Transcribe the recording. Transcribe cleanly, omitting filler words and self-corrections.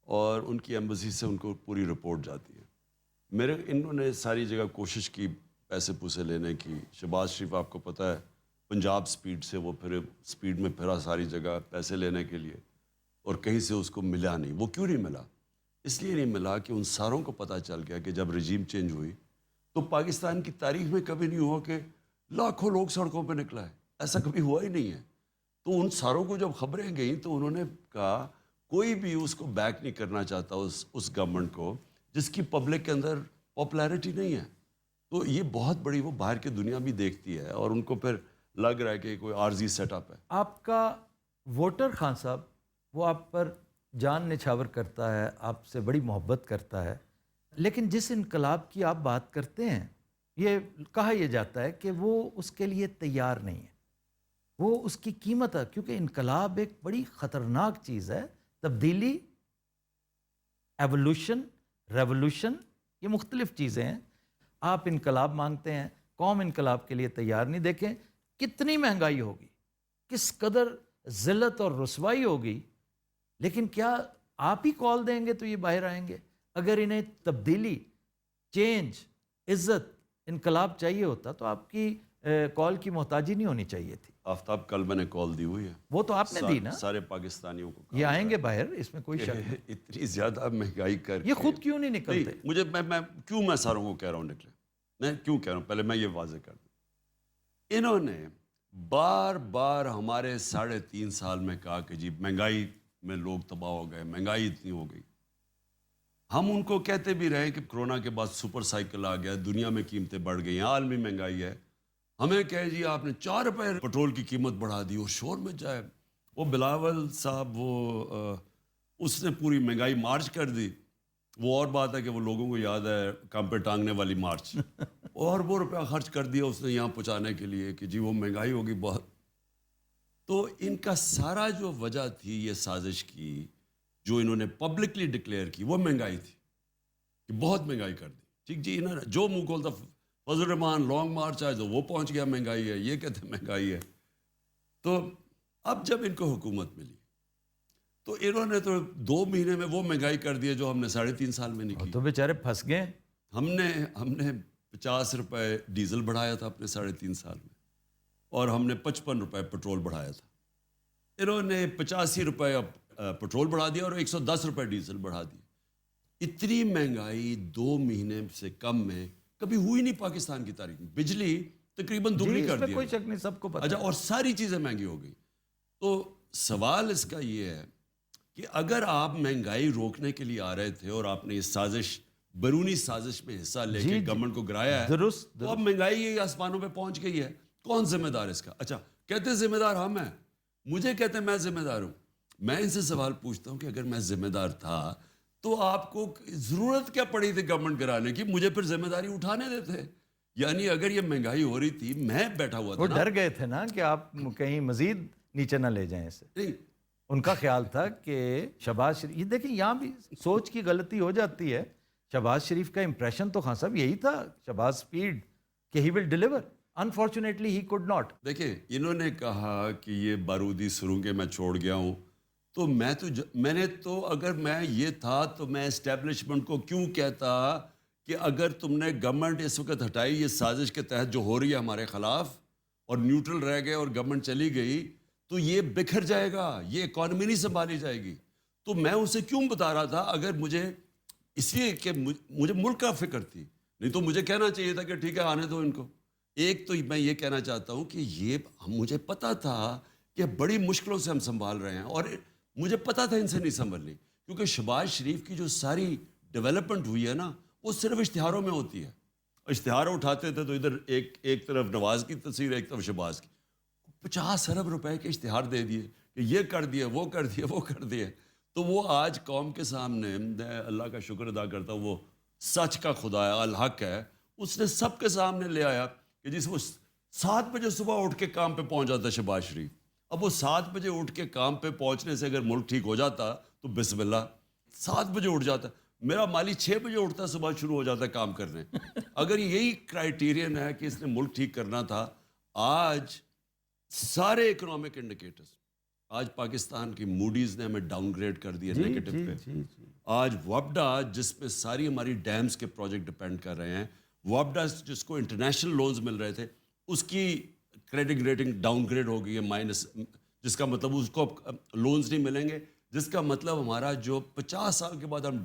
اور ان کی ایمبیسی سے ان کو پوری رپورٹ جاتی ہے. انہوں نے ساری جگہ کوشش کی پیسے پوسے لینے کی. شہباز شریف آپ کو پتہ ہے پنجاب سپیڈ سے وہ پھر سپیڈ میں پھرا ساری جگہ پیسے لینے کے لیے, اور کہیں سے اس کو ملا نہیں. وہ کیوں نہیں ملا؟ اس لیے نہیں ملا کہ ان ساروں کو پتہ چل گیا کہ جب رجیم چینج ہوئی تو پاکستان کی تاریخ میں کبھی نہیں ہوا کہ لاکھوں لوگ سڑکوں پہ نکلا ہے. ایسا کبھی ہوا ہی نہیں ہے. تو ان ساروں کو جب خبریں گئیں تو انہوں نے کہا کوئی بھی اس کو بیک نہیں کرنا چاہتا اس گورنمنٹ کو جس کی پبلک کے اندر پاپولیرٹی نہیں ہے. تو یہ بہت بڑی وہ باہر کی دنیا بھی دیکھتی ہے اور ان کو پھر لگ رہا ہے کہ کوئی عارضی سیٹ اپ ہے. آپ کا ووٹر خان صاحب وہ آپ پر جان نچھاور کرتا ہے, آپ سے بڑی محبت کرتا ہے, لیکن جس انقلاب کی آپ بات کرتے ہیں یہ کہا یہ جاتا ہے کہ وہ اس کے لیے تیار نہیں ہے. وہ اس کی قیمت ہے, کیونکہ انقلاب ایک بڑی خطرناک چیز ہے. تبدیلی, ایوولوشن, ریولوشن, یہ مختلف چیزیں ہیں. آپ انقلاب مانگتے ہیں, قوم انقلاب کے لیے تیار نہیں. دیکھیں کتنی مہنگائی ہوگی, کس قدر ذلت اور رسوائی ہوگی, لیکن کیا آپ ہی کال دیں گے تو یہ باہر آئیں گے؟ اگر انہیں تبدیلی, چینج, عزت, انقلاب چاہیے ہوتا تو آپ کی کال کی محتاجی نہیں ہونی چاہیے تھی. آفتاب کل میں نے کال دی ہوئی ہے, وہ تو آپ نے دی نا, سارے پاکستانیوں کو. یہ آئیں گے باہر, اس میں کوئی شک نہیں. اتنی زیادہ مہنگائی کر یہ خود کیوں نہیں نکلتے؟ مجھے میں ساروں کو کہہ رہا ہوں نکلے. میں کیوں کہہ رہا ہوں, پہلے میں یہ واضح کر دوں. انہوں نے بار بار ہمارے 3.5 سال میں کہا کہ جی مہنگائی میں لوگ تباہ ہو گئے, مہنگائی اتنی ہو گئی. ہم ان کو کہتے بھی رہے کہ کرونا کے بعد سپر سائیکل آ گیا, دنیا میں قیمتیں بڑھ گئی ہیں, عالمی مہنگائی ہے. ہمیں کہے جی آپ نے 4 روپے پٹرول کی قیمت بڑھا دی, اور شور میں جائے. وہ بلاول صاحب اس نے پوری مہنگائی مارچ کر دی. وہ اور بات ہے کہ وہ لوگوں کو یاد ہے کام پہ ٹانگنے والی مارچ, اور وہ روپیہ خرچ کر دیا اس نے یہاں پہنچانے کے لیے کہ جی وہ مہنگائی ہوگی بہت. تو ان کا سارا جو وجہ تھی یہ سازش کی جو انہوں نے پبلکلی ڈکلیئر کی وہ مہنگائی تھی کہ بہت مہنگائی کر دی. ٹھیک جی, انہوں نے جو منہ کھولتا فضل الرحمان لانگ مارچ آئے تو وہ پہنچ گیا مہنگائی ہے, یہ کہتے مہنگائی ہے. تو اب جب ان کو حکومت ملی تو انہوں نے تو 2 مہینے میں وہ مہنگائی کر دی جو ہم نے 3.5 سال میں نہیں کی. تو بیچارے پھنس گئے. ہم نے 50 روپے ڈیزل بڑھایا تھا اپنے 3.5 سال میں, اور ہم نے 55 روپے پٹرول بڑھایا تھا. انہوں نے 85 روپے پٹرول بڑھا دیا اور 110 روپے ڈیزل بڑھا دی. اتنی مہنگائی 2 مہینے سے کم میں کبھی ہوئی نہیں پاکستان کی تاریخ میں. بجلی تقریباً دگنی کر دی, کوئی شک نہیں, سب کو پتہ. اچھا, اور ساری چیزیں مہنگی ہو گئی. تو سوال اس کا یہ ہے کہ اگر آپ مہنگائی روکنے کے لیے آ رہے تھے اور آپ نے اس سازش, بیرونی سازش میں حصہ لے کے گورنمنٹ کو گرایا ہے, تو اب مہنگائی آسمانوں پہ پہنچ گئی ہے. کون ذمہ دار اس کا؟ اچھا کہتے ذمہ دار ہم ہیں, مجھے کہتے ہیں میں ذمہ دار ہوں. میں ان سے سوال پوچھتا ہوں کہ اگر میں ذمہ دار تھا تو آپ کو ضرورت کیا پڑی تھی گورنمنٹ گرانے کی؟ مجھے پھر ذمہ داری اٹھانے دیتے. یعنی اگر یہ مہنگائی ہو رہی تھی, میں بیٹھا ہوا تھا, وہ ڈر گئے تھے نا کہ آپ کہیں مزید نیچے نہ لے جائیں اسے. نہیں, ان کا خیال تھا کہ شہباز شریف, یہ دیکھیں یہاں بھی سوچ کی غلطی ہو جاتی ہے. شہباز شریف کا امپریشن تو خان صاحب یہی تھا, شہباز سپیڈ, کہ he will deliver. Unfortunately he could not. دیکھیں انہوں نے کہا کہ یہ بارودی سرنگیں میں چھوڑ گیا ہوں, تو میں نے تو اگر میں یہ تھا تو میں اسٹیبلشمنٹ کو کیوں کہتا کہ اگر تم نے گورنمنٹ اس وقت ہٹائی یہ سازش کے تحت جو ہو رہی ہے ہمارے خلاف, اور نیوٹرل رہ گئے اور گورنمنٹ چلی گئی, تو یہ بکھر جائے گا, یہ اکانومی نہیں سنبھالی جائے گی. تو میں اسے کیوں بتا رہا تھا؟ اگر مجھے اس لیے کہ مجھے ملک کا فکر تھی, نہیں تو مجھے کہنا چاہیے تھا کہ ٹھیک ہے آنے دو ان کو. ایک تو میں یہ کہنا چاہتا ہوں کہ یہ مجھے پتا تھا کہ بڑی مشکلوں سے ہم سنبھال رہے ہیں, اور مجھے پتا تھا ان سے نہیں سنبھلنی, کیونکہ شہباز شریف کی جو ساری ڈیولپمنٹ ہوئی ہے نا وہ صرف اشتہاروں میں ہوتی ہے. اشتہار اٹھاتے تھے تو ادھر ایک طرف نواز کی تصویر, ایک طرف شہباز کی. 50 ارب روپے کے اشتہار دے دیے کہ یہ کر دیا, وہ کر دیا, وہ کر دیا. تو وہ آج قوم کے سامنے, اللہ کا شکر ادا کرتا ہوں, وہ سچ کا خدا ہے, الحق ہے, اس نے سب کے سامنے لے آیا کہ جس وہ 7 بجے صبح اٹھ کے کام پہ پہنچ جاتا ہے شہباز شریف. اب وہ 7 بجے اٹھ کے کام پہ پہنچنے سے اگر ملک ٹھیک ہو جاتا تو بسم اللہ, 7 بجے اٹھ جاتا. میرا مالی 6 بجے اٹھتا, صبح شروع ہو جاتا ہے کام کرنے. اگر یہی کرائیٹیرین ہے کہ اس نے ملک ٹھیک کرنا تھا, آج سارے اکنامک انڈیکیٹرز, آج پاکستان کی موڈیز نے ہمیں ڈاؤن گریڈ کر دیا نیگیٹو پہ. آج وابڈا جس پہ ساری ہماری ڈیمز کے پروجیکٹ ڈپینڈ کر رہے ہیں، وابڈا جس کو انٹرنیشنل لونز مل رہے تھے، اس کی کریڈٹ ریٹنگ ڈاؤن گریڈ ہو گئی ہے مائنس، جس کا مطلب اس کو لونز نہیں ملیں گے، جس کا مطلب ہمارا جو 50 سال کے بعد ہم